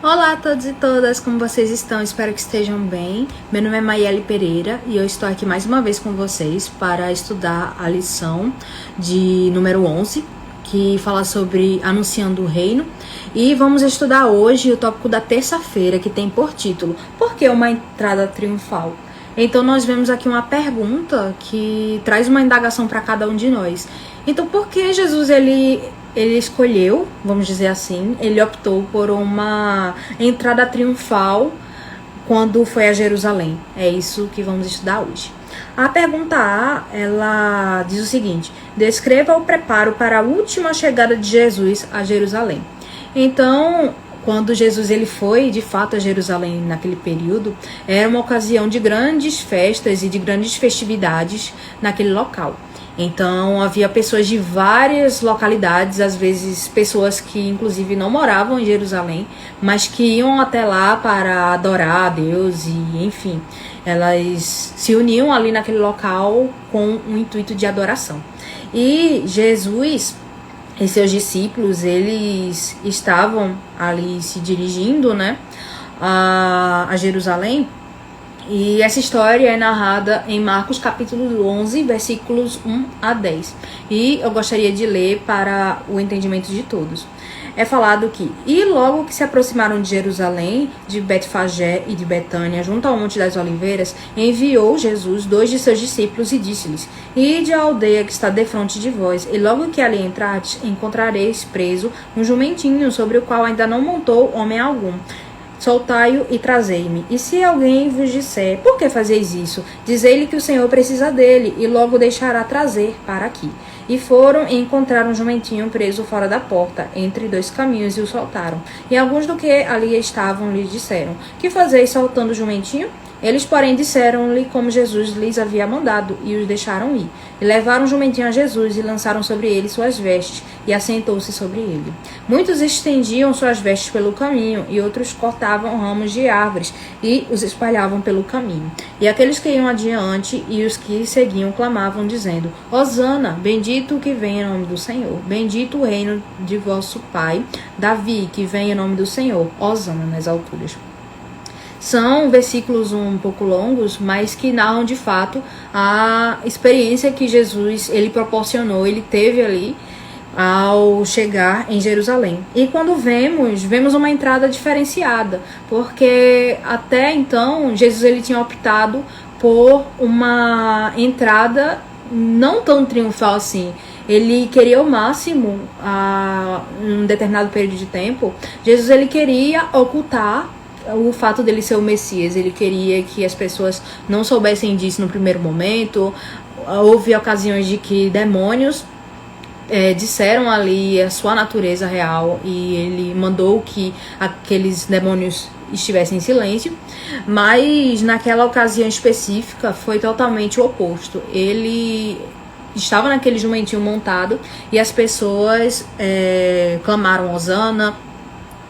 Olá a todos e todas, como vocês estão? Espero que estejam bem. Meu nome é Maiele Pereira e eu estou aqui mais uma vez com vocês para estudar a lição de número 11, que fala sobre anunciando o reino. E vamos estudar hoje o tópico da terça-feira, que tem por título: Por que uma entrada triunfal? Então nós vemos aqui uma pergunta que traz uma indagação para cada um de nós. Então por que Jesus ele escolheu, vamos dizer assim, ele optou por uma entrada triunfal quando foi a Jerusalém? É isso que vamos estudar hoje. A pergunta A, ela diz o seguinte: descreva o preparo para a última chegada de Jesus a Jerusalém. Então, quando Jesus ele foi de fato a Jerusalém naquele período, era uma ocasião de grandes festas e de grandes festividades naquele local. Então havia pessoas de várias localidades, às vezes pessoas que inclusive não moravam em Jerusalém, mas que iam até lá para adorar a Deus e enfim, elas se uniam ali naquele local com o intuito de adoração. E Jesus e seus discípulos, eles estavam ali se dirigindo, a Jerusalém. E essa história é narrada em Marcos capítulo 11, versículos 1 a 10. E eu gostaria de ler para o entendimento de todos. É falado que: e logo que se aproximaram de Jerusalém, de Betfagé e de Betânia, junto ao Monte das Oliveiras, enviou Jesus 2 de seus discípulos e disse-lhes: ide à aldeia que está defronte de vós, e logo que ali entrardes, encontrareis preso um jumentinho sobre o qual ainda não montou homem algum. Soltai-o e trazei-me. E se alguém vos disser: por que fazeis isso? Dizei-lhe que o Senhor precisa dele, e logo deixará trazer para aqui. E foram e encontraram um jumentinho preso fora da porta, entre 2 caminhos, e o soltaram. E alguns do que ali estavam lhe disseram: que fazeis soltando o jumentinho? Eles, porém, disseram-lhe como Jesus lhes havia mandado, e os deixaram ir. E levaram o jumentinho a Jesus, e lançaram sobre ele suas vestes, e assentou-se sobre ele. Muitos estendiam suas vestes pelo caminho, e outros cortavam ramos de árvores, e os espalhavam pelo caminho. E aqueles que iam adiante, e os que seguiam, clamavam, dizendo: Hosana, bendito o que vem em nome do Senhor. Bendito o reino de vosso pai, Davi, que vem em nome do Senhor. Hosana nas alturas. São versículos um pouco longos, mas que narram de fato a experiência que Jesus ele proporcionou, ele teve ali ao chegar em Jerusalém. E quando vemos uma entrada diferenciada, porque até então Jesus ele tinha optado por uma entrada não tão triunfal assim. Ele queria o máximo, em um determinado período de tempo, Jesus ele queria ocultar o fato dele ser o Messias. Ele queria que as pessoas não soubessem disso no primeiro momento. Houve ocasiões de que demônios disseram ali a sua natureza real, e ele mandou que aqueles demônios estivessem em silêncio. Mas naquela ocasião específica foi totalmente o oposto. Ele estava naquele jumentinho montado e as pessoas clamaram Hosana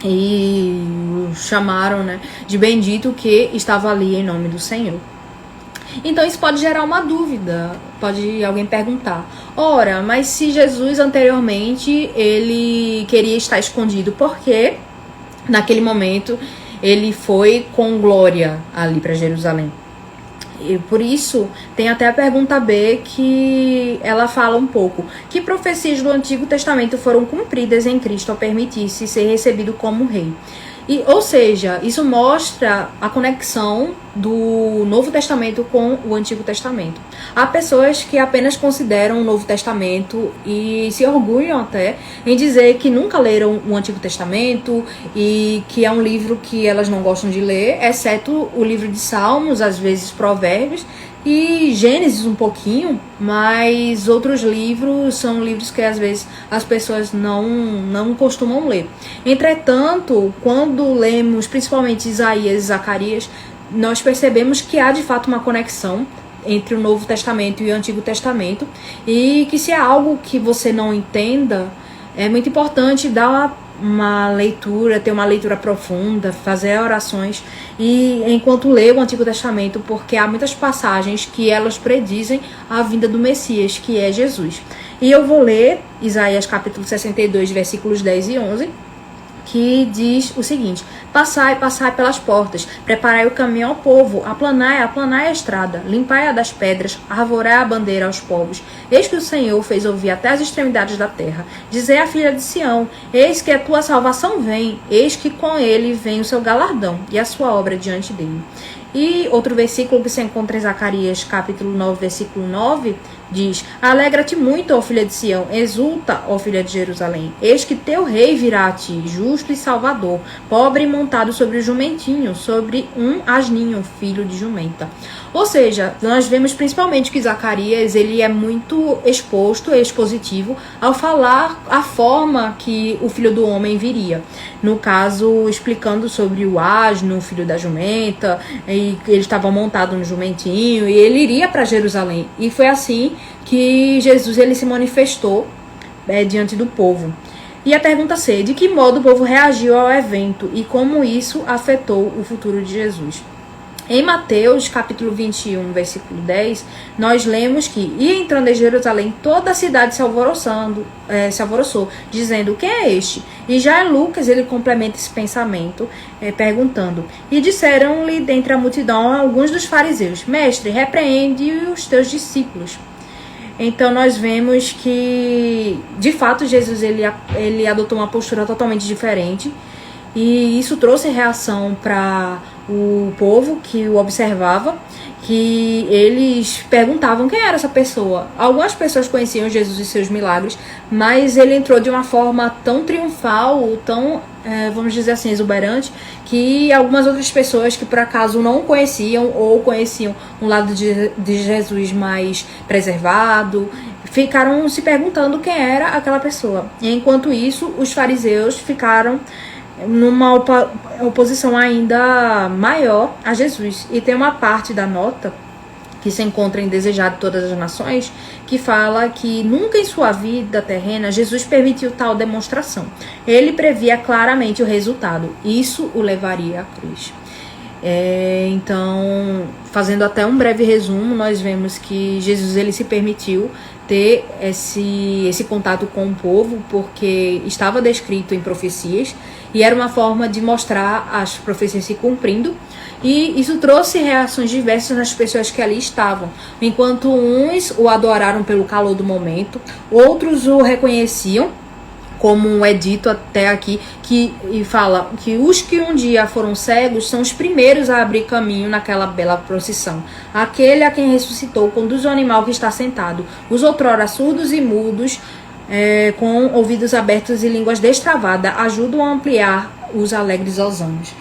e o chamaram de bendito que estava ali em nome do Senhor. Então isso pode gerar uma dúvida, pode alguém perguntar: ora, mas se Jesus anteriormente ele queria estar escondido, por que naquele momento ele foi com glória ali para Jerusalém? E por isso tem até a pergunta B, que ela fala um pouco: que profecias do Antigo Testamento foram cumpridas em Cristo ao permitir-se ser recebido como rei? Ou seja, isso mostra a conexão do Novo Testamento com o Antigo Testamento. Há pessoas que apenas consideram o Novo Testamento e se orgulham até em dizer que nunca leram o Antigo Testamento e que é um livro que elas não gostam de ler, exceto o livro de Salmos, às vezes Provérbios e Gênesis um pouquinho, mas outros livros são livros que às vezes as pessoas não costumam ler. Entretanto, quando lemos principalmente Isaías e Zacarias, nós percebemos que há de fato uma conexão entre o Novo Testamento e o Antigo Testamento, e que se é algo que você não entenda, é muito importante dar uma leitura, ter uma leitura profunda, fazer orações e enquanto lê o Antigo Testamento, porque há muitas passagens que elas predizem a vinda do Messias, que é Jesus. E eu vou ler Isaías capítulo 62, versículos 10 e 11, que diz o seguinte: passai, passai pelas portas, preparai o caminho ao povo, aplanai a estrada, limpai a das pedras, arvorai a bandeira aos povos. Eis que o Senhor fez ouvir até as extremidades da terra. Dizei à filha de Sião: eis que a tua salvação vem, eis que com ele vem o seu galardão e a sua obra diante dele. E outro versículo que se encontra em Zacarias, capítulo 9, versículo 9, diz: alegra-te muito, ó filha de Sião, exulta, ó filha de Jerusalém. Eis que teu rei virá a ti, justo e salvador, pobre e montado sobre o jumentinho, sobre um asninho, filho de jumenta. Ou seja, nós vemos principalmente que Zacarias ele é muito expositivo ao falar a forma que o filho do homem viria. No caso, explicando sobre o asno, o filho da jumenta, e ele estava montado no jumentinho e ele iria para Jerusalém. E foi assim que Jesus ele se manifestou diante do povo. E a pergunta C: de que modo o povo reagiu ao evento e como isso afetou o futuro de Jesus? Em Mateus, capítulo 21, versículo 10, nós lemos que, e entrando em Jerusalém, toda a cidade se alvoroçou, dizendo: quem é este? E já Lucas, ele complementa esse pensamento, perguntando: e disseram-lhe dentre a multidão alguns dos fariseus: mestre, repreende os teus discípulos. Então nós vemos que, de fato, Jesus ele adotou uma postura totalmente diferente, e isso trouxe reação para o povo que o observava, que eles perguntavam quem era essa pessoa. Algumas pessoas conheciam Jesus e seus milagres, mas ele entrou de uma forma tão triunfal, tão, vamos dizer assim, exuberante, que algumas outras pessoas que por acaso não conheciam ou conheciam um lado de Jesus mais preservado, ficaram se perguntando quem era aquela pessoa. E enquanto isso, os fariseus ficaram numa oposição ainda maior a Jesus. E tem uma parte da nota que se encontra em Desejado de Todas as Nações, que fala que nunca em sua vida terrena Jesus permitiu tal demonstração. Ele previa claramente o resultado. Isso o levaria à cruz. Então, fazendo até um breve resumo, nós vemos que Jesus ele se permitiu ter esse contato com o povo, porque estava descrito em profecias, e era uma forma de mostrar as profecias se cumprindo, e isso trouxe reações diversas nas pessoas que ali estavam. Enquanto uns o adoraram pelo calor do momento, outros o reconheciam, como é dito até aqui, e fala que os que um dia foram cegos são os primeiros a abrir caminho naquela bela procissão. Aquele a quem ressuscitou conduz o animal que está sentado. Os outrora surdos e mudos, com ouvidos abertos e línguas destravadas, ajudam a ampliar os alegres hosanas.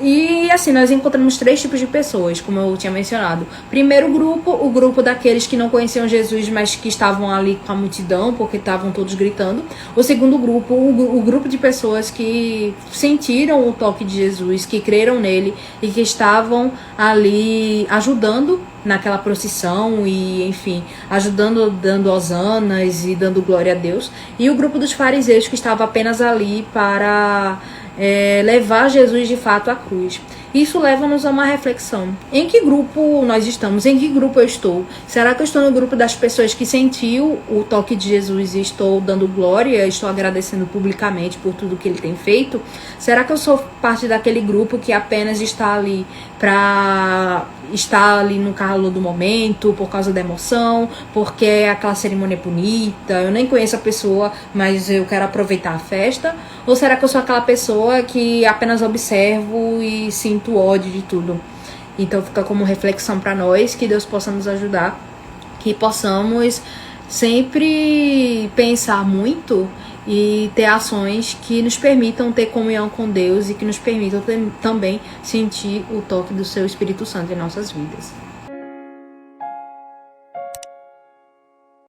E assim, nós encontramos três tipos de pessoas, como eu tinha mencionado. Primeiro grupo, o grupo daqueles que não conheciam Jesus, mas que estavam ali com a multidão, porque estavam todos gritando. O segundo grupo, o grupo de pessoas que sentiram o toque de Jesus, que creram nele e que estavam ali ajudando naquela procissão e, enfim, ajudando, dando hosanas e dando glória a Deus. E o grupo dos fariseus, que estava apenas ali para levar Jesus de fato à cruz. Isso leva-nos a uma reflexão. Em que grupo nós estamos? Em que grupo eu estou? Será que eu estou no grupo das pessoas que sentiu o toque de Jesus e estou dando glória, estou agradecendo publicamente por tudo que ele tem feito? Será que eu sou parte daquele grupo que apenas está ali para estar ali no calor do momento, por causa da emoção, porque aquela cerimônia é bonita, eu nem conheço a pessoa, mas eu quero aproveitar a festa? Ou será que eu sou aquela pessoa que apenas observo e sinto ódio de tudo? Então fica como reflexão para nós, que Deus possa nos ajudar, que possamos sempre pensar muito e ter ações que nos permitam ter comunhão com Deus e que nos permitam também sentir o toque do seu Espírito Santo em nossas vidas.